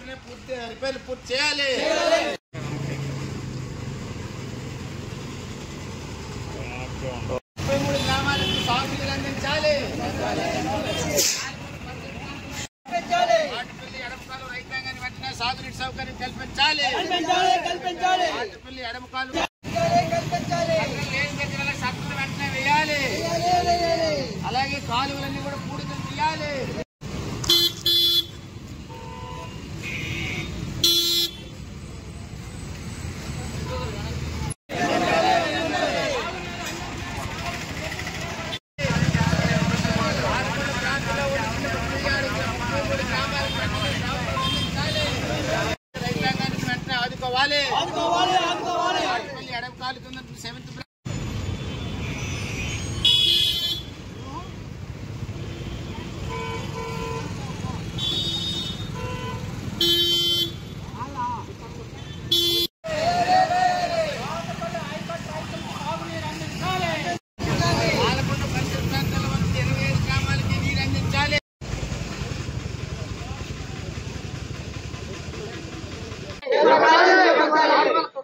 రిపేర్లు పూర్తి చేయాలి. 33 గ్రామాలకు సాగునీరు అందించాలి. ఆటుపల్లి ఎడమకాలు రైతాంగాన్ని వెంటనే సాగునీటి సౌకర్యం కల్పించాలి. ఆటుపల్లి ఎడమకాలు సత్తులు వెంటనే వేయాలి. అలాగే కాలువలన్నీ కూడా పూడికలు తీయాలి. రైతాంగానికి వెంటనే ఆదుకోవాలి. ఆటుపల్లి ఎడమకాలు కింద 7th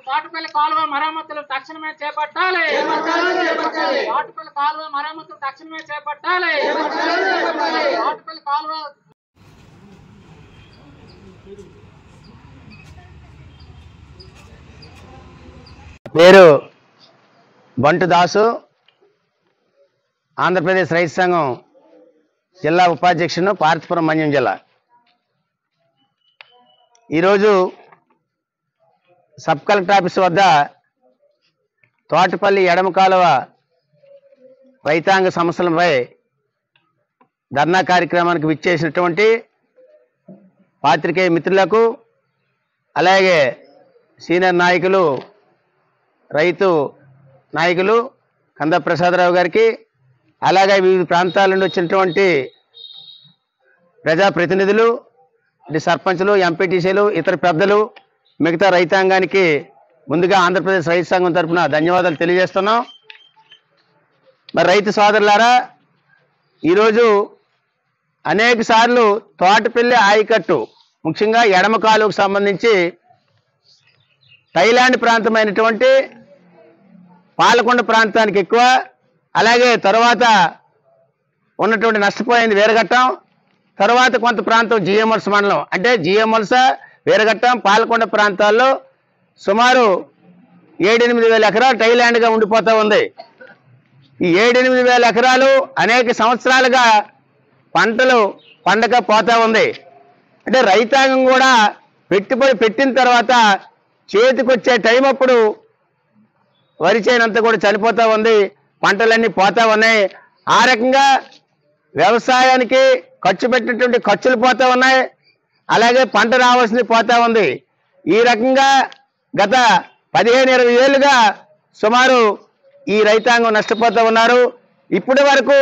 తోటపల్లి కాలువ మరమ్మతులు తక్షణమే చేపట్టాలి. తోటపల్లి కాలువ మరమ్మతులు తక్షణమే చేపట్టాలి. తోటపల్లి కాలువ పేరు బంటు దాసు, ఆంధ్రప్రదేశ్ రైతు సంఘం జిల్లా ఉపాధ్యక్షుడు, పార్వతీపురం మన్యం జిల్లా. ఈరోజు సబ్ కలెక్టర్ ఆఫీస్ వద్ద తోటపల్లి ఎడమ కాలువ రైతాంగ సమస్యలపై ధర్నా కార్యక్రమానికి విచ్చేసినటువంటి పాత్రికేయ మిత్రులకు, అలాగే సీనియర్ నాయకులు, రైతు నాయకులు కంద ప్రసాదరావు గారికి, అలాగే వివిధ ప్రాంతాల నుండి వచ్చినటువంటి ప్రజాప్రతినిధులు, సర్పంచులు, ఎంపీటీసీలు, ఇతర పెద్దలు, మిగతా రైతాంగానికి ముందుగా ఆంధ్రప్రదేశ్ రైతు సంఘం తరఫున ధన్యవాదాలు తెలియజేస్తున్నాం. మరి రైతు సోదరులారా, ఈరోజు అనేక సార్లు తోటపల్లి ఆయకట్టు, ముఖ్యంగా ఎడమ కాలువకు సంబంధించి థైలాండ్ ప్రాంతమైనటువంటి పాలకొండ ప్రాంతానికి ఎక్కువ, అలాగే తర్వాత ఉన్నటువంటి నష్టపోయింది వీరఘట్టం, తర్వాత కొంత ప్రాంతం జిఎంఎల్స్ మండలం, అంటే జిఎంఎల్స, వీరఘట్టం, పాలకొండ ప్రాంతాల్లో సుమారు 7-8 వేల ఎకరాలు థైలాండ్గా ఉండిపోతూ ఉంది. ఈ 7-8 వేల ఎకరాలు అనేక సంవత్సరాలుగా పంటలు పండక పోతూ ఉంది. అంటే రైతాంగం కూడా పెట్టుబడి పెట్టిన తర్వాత చేతికొచ్చే టైం అప్పుడు వరి చేనంతా కూడా చనిపోతూ ఉంది, పంటలన్నీ పోతూ ఉన్నాయి. ఆ రకంగా వ్యవసాయానికి ఖర్చు పెట్టినటువంటి ఖర్చులు పోతూ ఉన్నాయి, అలాగే పంట రావాల్సింది పోతూ ఉంది. ఈ రకంగా గత 15-20 ఏళ్ళుగా సుమారు ఈ రైతాంగం నష్టపోతూ ఉన్నారు. ఇప్పటి వరకు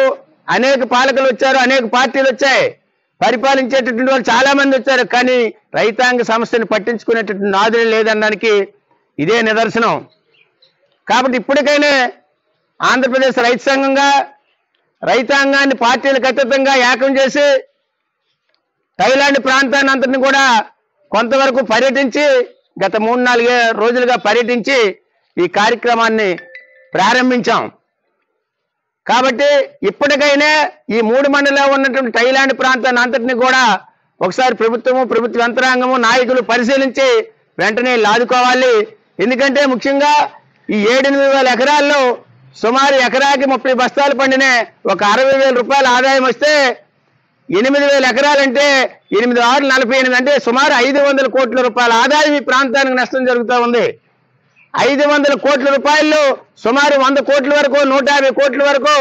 అనేక పాలకులు వచ్చారు, అనేక పార్టీలు వచ్చాయి, పరిపాలించేటటువంటి వాళ్ళు చాలామంది వచ్చారు, కానీ రైతాంగ సమస్యను పట్టించుకునేటటువంటి నాదులే లేదనడానికి ఇదే నిదర్శనం. కాబట్టి ఇప్పటికైనా ఆంధ్రప్రదేశ్ రైతు సంఘంగా రైతాంగాన్ని పార్టీలకు అతీతంగా ఏకం చేసి థైలాండ్ ప్రాంతాన్ని అంతటిని కూడా కొంతవరకు పర్యటించి, గత 3-4 రోజులుగా పర్యటించి ఈ కార్యక్రమాన్ని ప్రారంభించాం. కాబట్టి ఇప్పటికైనా ఈ 3 మండలంలో ఉన్నటువంటి థైలాండ్ ప్రాంతాన్ని అంతటిని కూడా ఒకసారి ప్రభుత్వము, ప్రభుత్వ యంత్రాంగము, నాయకులు పరిశీలించి వెంటనే లాదుకోవాలి. ఎందుకంటే ముఖ్యంగా ఈ 7-8 వేల ఎకరాల్లో సుమారు ఎకరాకి 30 బస్తాలు పండిన ఒక 60,000 రూపాయల ఆదాయం వస్తే 8,000 ఎకరాలంటే 8×6=48, అంటే సుమారు 500 కోట్ల రూపాయల ఆదాయం ఈ ప్రాంతానికి నష్టం జరుగుతూ ఉంది. 500 కోట్ల రూపాయలు సుమారు 100 కోట్ల వరకు, 150 కోట్ల వరకు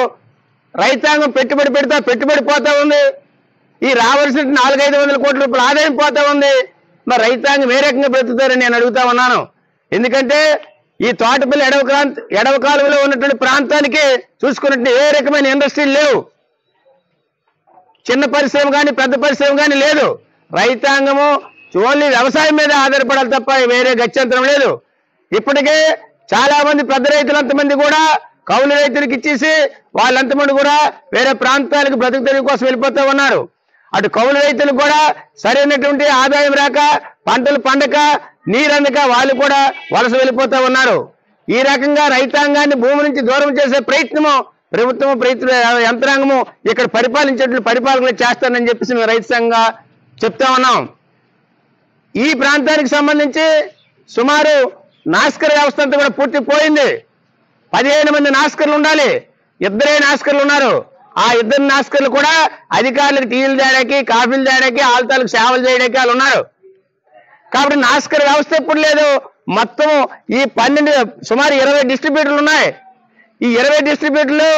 రైతాంగం పెట్టుబడి పెడతా పెట్టుబడి పోతా ఉంది. ఈ రావాల్సిన 400-500 కోట్ల రూపాయల ఆదాయం పోతా ఉంది. మరి రైతాంగం ఏ రకంగా బ్రతుకుతారని నేను అడుగుతా ఉన్నాను. ఎందుకంటే ఈ తోటపల్లి ఎడవ కాలువలో ఉన్నటువంటి ప్రాంతానికి చూసుకున్నట్టు ఏ రకమైన ఇండస్ట్రీలు లేవు, చిన్న పరిశ్రమ కానీ పెద్ద పరిశ్రమ కానీ లేదు. రైతాంగము ఓన్లీ వ్యవసాయం మీద ఆధారపడాలి తప్ప వేరే గత్యంతరం లేదు. ఇప్పటికే చాలా మంది పెద్ద రైతులంతమంది కూడా కౌలు రైతులకు ఇచ్చేసి వాళ్ళంతమంది కూడా వేరే ప్రాంతాలకు బ్రతుకు తెరువు కోసం వెళ్ళిపోతూ ఉన్నారు. అటు కౌలు రైతులు కూడా సరైనటువంటి ఆదాయం రాక, పంటలు పండక, నీరందక వాళ్ళు కూడా వలస వెళ్ళిపోతా ఉన్నారు. ఈ రకంగా రైతాంగాన్ని భూమి నుంచి దూరం చేసే ప్రయత్నము యంత్రాంగము ఇక్కడ పరిపాలకులు చేస్తారని చెప్పేసి మేము రైతు సంఘంగా చెప్తా ఉన్నాం. ఈ ప్రాంతానికి సంబంధించి సుమారు నాస్కర్ వ్యవస్థ అంతా కూడా పూర్తిపోయింది. 15 మంది నాస్కర్లు ఉండాలి, 2 నాస్కర్లు ఉన్నారు. ఆ 2 నాస్కర్లు కూడా అధికారులకు టీలు తేడానికి, కాఫీలు తేడానికి, ఆల్తాలకు సేవలు చేయడానికి వాళ్ళు ఉన్నారు. కాబట్టి నాస్కర్ వ్యవస్థ ఎప్పుడు లేదు. మొత్తం ఈ 12 సుమారు 20 డిస్ట్రిబ్యూటర్లు ఉన్నాయి. ఈ 20 డిస్ట్రిబ్యూటర్లు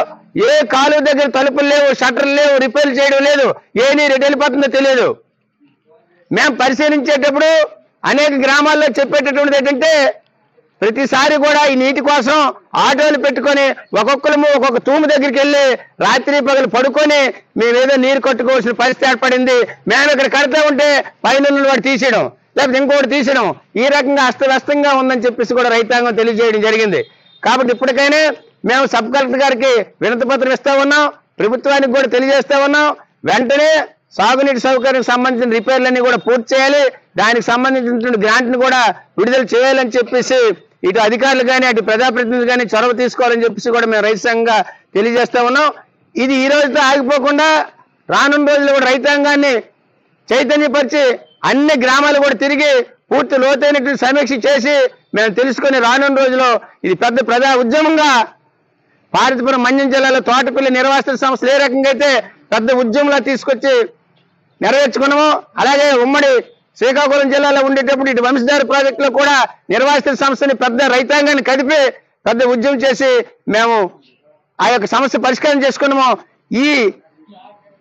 ఏ కాలువ దగ్గర తలుపులు లేవు, షట్టర్లు లేవు, రిపేర్లు చేయడం లేదు, ఏ నీరు ఎటు వెళ్ళిపోతుందో తెలియదు. మేము పరిశీలించేటప్పుడు అనేక గ్రామాల్లో చెప్పేటటువంటిది ఏంటంటే, ప్రతిసారి కూడా ఈ నీటి కోసం ఆటోలు పెట్టుకొని ఒక్కొక్క తూము దగ్గరికి వెళ్ళి రాత్రి పగలు పడుకొని మేమేదో నీరు కట్టుకోవాల్సిన పరిస్థితి ఏర్పడింది. మేము ఇక్కడ కడతా ఉంటే పైన వాడు తీసేయడం, లేకపోతే ఇంకోటి తీసేయడం, ఈ రకంగా అస్తవ్యస్తంగా ఉందని చెప్పేసి కూడా రైతాంగం తెలియజేయడం జరిగింది. కాబట్టి ఇప్పటికైనా మేము సబ్ కలెక్టర్ గారికి వినతి పత్రం ఇస్తా ఉన్నాం, ప్రభుత్వానికి కూడా తెలియజేస్తా ఉన్నాం. వెంటనే సాగునీటి సౌకర్యానికి సంబంధించిన రిపేర్లన్నీ కూడా పూర్తి చేయాలి, దానికి సంబంధించిన గ్రాంట్ని కూడా విడుదల చేయాలని చెప్పేసి ఇటు అధికారులు కానీ అటు ప్రజాప్రతినిధులు కానీ చొరవ తీసుకోవాలని చెప్పేసి కూడా మేము రైతు సంఘంగా తెలియజేస్తా ఉన్నాం. ఇది ఈ రోజుతో ఆగిపోకుండా రానున్న రోజుల్లో కూడా రైతాంగాన్ని చైతన్యపరిచి అన్ని గ్రామాలు కూడా తిరిగి పూర్తి లోతైనటువంటి సమీక్ష చేసి మేము తెలుసుకొని రానున్న రోజుల్లో ఇది పెద్ద ప్రజా ఉద్యమంగా పార్వతీపురం మన్యం జిల్లాలో తోటపల్లి నిర్వాసిత సంస్థలు ఏ రకంగా అయితే పెద్ద ఉద్యమంలా తీసుకొచ్చి నెరవేర్చుకున్నాము, అలాగే ఉమ్మడి శ్రీకాకుళం జిల్లాలో ఉండేటప్పుడు ఇటు వంశధార ప్రాజెక్టులో కూడా నిర్వాసిత సంస్థని పెద్ద రైతాంగాన్ని కదిపి పెద్ద ఉద్యమం చేసి మేము ఆ యొక్క సమస్య పరిష్కారం చేసుకున్నాము. ఈ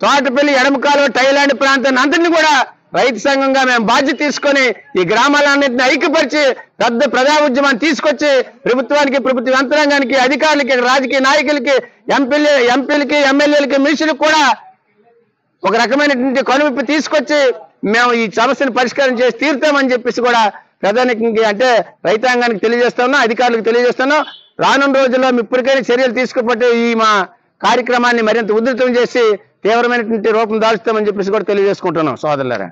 తోటపల్లి, ఎడమకాలువ, టైలాండ్ ప్రాంతాన్ని అందరినీ కూడా రైతు సంఘంగా మేము బాధ్యత తీసుకొని ఈ గ్రామాలన్నింటినీ ఐక్యపరిచి పెద్ద ప్రజా ఉద్యమాన్ని తీసుకొచ్చి ప్రభుత్వానికి, ప్రభుత్వ యంత్రాంగానికి, అధికారులకి, రాజకీయ నాయకులకి, ఎంపీలకి, ఎమ్మెల్యేలకి, మినిస్టర్లకు కూడా ఒక రకమైనటువంటి కనువిప్పు తీసుకొచ్చి మేము ఈ సమస్యను పరిష్కారం చేసి తీరుతామని చెప్పేసి కూడా ప్రధానికి అంటే రైతాంగానికి తెలియజేస్తా ఉన్నాం, అధికారులకు తెలియజేస్తున్నాం. రానున్న రోజుల్లో ఇప్పటికైనా చర్యలు తీసుకోకపోతే ఈ మా కార్యక్రమాన్ని మరింత ఉధృతం చేసి తీవ్రమైనటువంటి రూపం దాల్చుతామని చెప్పేసి కూడా తెలియజేసుకుంటున్నాం సోదరులారా.